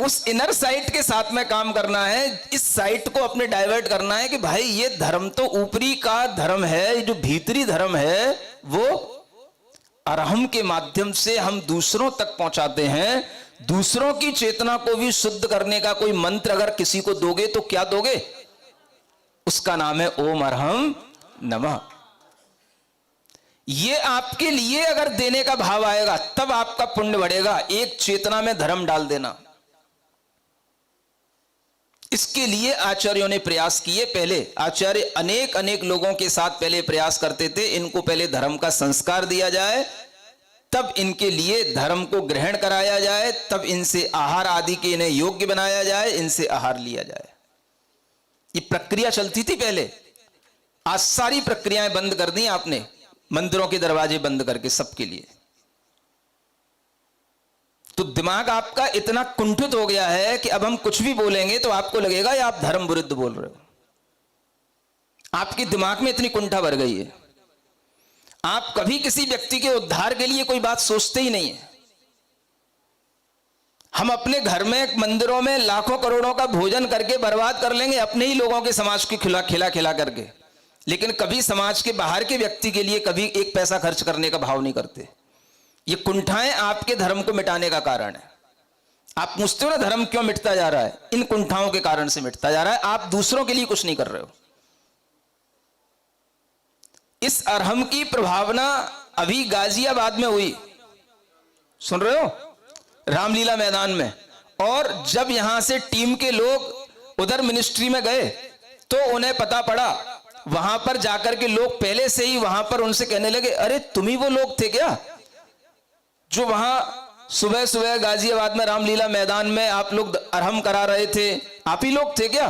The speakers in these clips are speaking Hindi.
उस इनर साइट के साथ में काम करना है, इस साइट को अपने डाइवर्ट करना है कि भाई ये धर्म तो ऊपरी का धर्म है, ये जो भीतरी धर्म है वो अरहम के माध्यम से हम दूसरों तक पहुंचाते हैं। दूसरों की चेतना को भी शुद्ध करने का कोई मंत्र अगर किसी को दोगे तो क्या दोगे? उसका नाम है ओम अरहम नमः। ये आपके लिए अगर देने का भाव आएगा तब आपका पुण्य बढ़ेगा। एक चेतना में धर्म डाल देना, इसके लिए आचार्यों ने प्रयास किए। पहले आचार्य अनेक अनेक लोगों के साथ पहले प्रयास करते थे, इनको पहले धर्म का संस्कार दिया जाए, तब इनके लिए धर्म को ग्रहण कराया जाए, तब इनसे आहार आदि के इन्हें योग्य बनाया जाए, इनसे आहार लिया जाए। ये प्रक्रिया चलती थी पहले। आज सारी प्रक्रियाएं बंद कर दी आपने, मंदिरों के दरवाजे बंद करके सबके लिए। तो दिमाग आपका इतना कुंठित हो गया है कि अब हम कुछ भी बोलेंगे तो आपको लगेगा या आप धर्म विरुद्ध बोल रहे हो। आपके दिमाग में इतनी कुंठा भर गई है, आप कभी किसी व्यक्ति के उद्धार के लिए कोई बात सोचते ही नहीं है। हम अपने घर में मंदिरों में लाखों करोड़ों का भोजन करके बर्बाद कर लेंगे अपने ही लोगों के समाज की खिला खिला करके, लेकिन कभी समाज के बाहर के व्यक्ति के लिए कभी एक पैसा खर्च करने का भाव नहीं करते। ये कुंठाएं आपके धर्म को मिटाने का कारण है। आप पूछते हो ना धर्म क्यों मिटता जा रहा है? इन कुंठाओं के कारण से मिटता जा रहा है। आप दूसरों के लिए कुछ नहीं कर रहे हो। इस अरहम की प्रभावना अभी गाजियाबाद में हुई, सुन रहे हो, रामलीला मैदान में। और जब यहां से टीम के लोग उधर मिनिस्ट्री में गए तो उन्हें पता पड़ा, वहां पर जाकर के लोग पहले से ही वहां पर उनसे कहने लगे, अरे तुम ही वो लोग थे क्या जो वहां सुबह सुबह गाजियाबाद में रामलीला मैदान में आप लोग अरहम करा रहे थे? आप ही लोग थे क्या?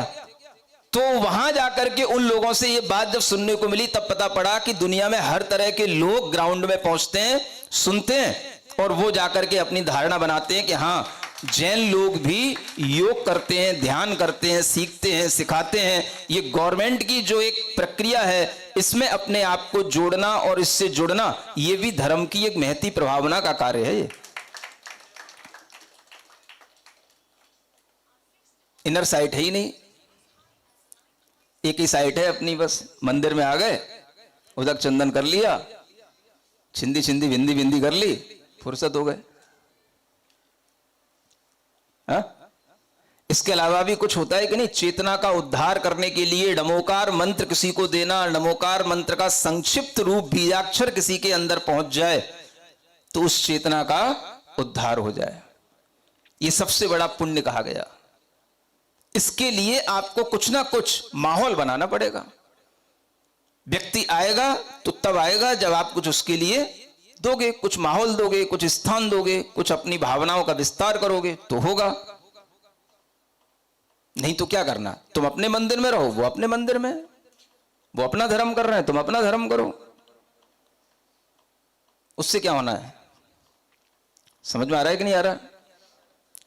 तो वहां जाकर के उन लोगों से ये बात जब सुनने को मिली तब पता पड़ा कि दुनिया में हर तरह के लोग ग्राउंड में पहुंचते हैं, सुनते हैं और वो जाकर के अपनी धारणा बनाते हैं कि हाँ, जैन लोग भी योग करते हैं, ध्यान करते हैं, सीखते हैं, सिखाते हैं। ये गवर्नमेंट की जो एक प्रक्रिया है, इसमें अपने आप को जोड़ना और इससे जुड़ना, ये भी धर्म की एक महती प्रभावना का कार्य है। ये इनर साइट है ही नहीं, एक ही साइट है अपनी, बस मंदिर में आ गए, उदक चंदन कर लिया, छिंदी छिंदी बिंदी बिंदी कर ली, फुर्सत हो गए। इसके अलावा भी कुछ होता है कि नहीं? चेतना का उद्धार करने के लिए नमोकार मंत्र किसी को देना, नमोकार मंत्र का संक्षिप्त रूप बीजाक्षर किसी के अंदर पहुंच जाए तो उस चेतना का उद्धार हो जाए। ये सबसे बड़ा पुण्य कहा गया। इसके लिए आपको कुछ ना कुछ माहौल बनाना पड़ेगा। व्यक्ति आएगा तो तब आएगा जब आप कुछ उसके लिए दोगे, कुछ माहौल दोगे, कुछ स्थान दोगे, कुछ अपनी भावनाओं का विस्तार करोगे तो होगा। नहीं तो क्या करना? तुम अपने मंदिर में रहो, वो अपने मंदिर में, वो अपना धर्म कर रहे हैं, तुम अपना धर्म करो। उससे क्या होना है? समझ में आ रहा है कि नहीं आ रहा?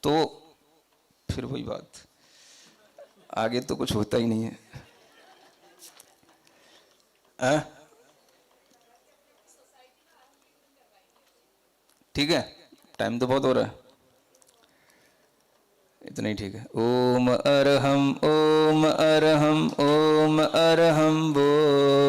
तो फिर वही बात, आगे तो कुछ होता ही नहीं है। ठीक है, टाइम तो बहुत हो रहा है, इतना ही ठीक है। ओम अरहम, ओम अरहम, ओम अरहम बोल।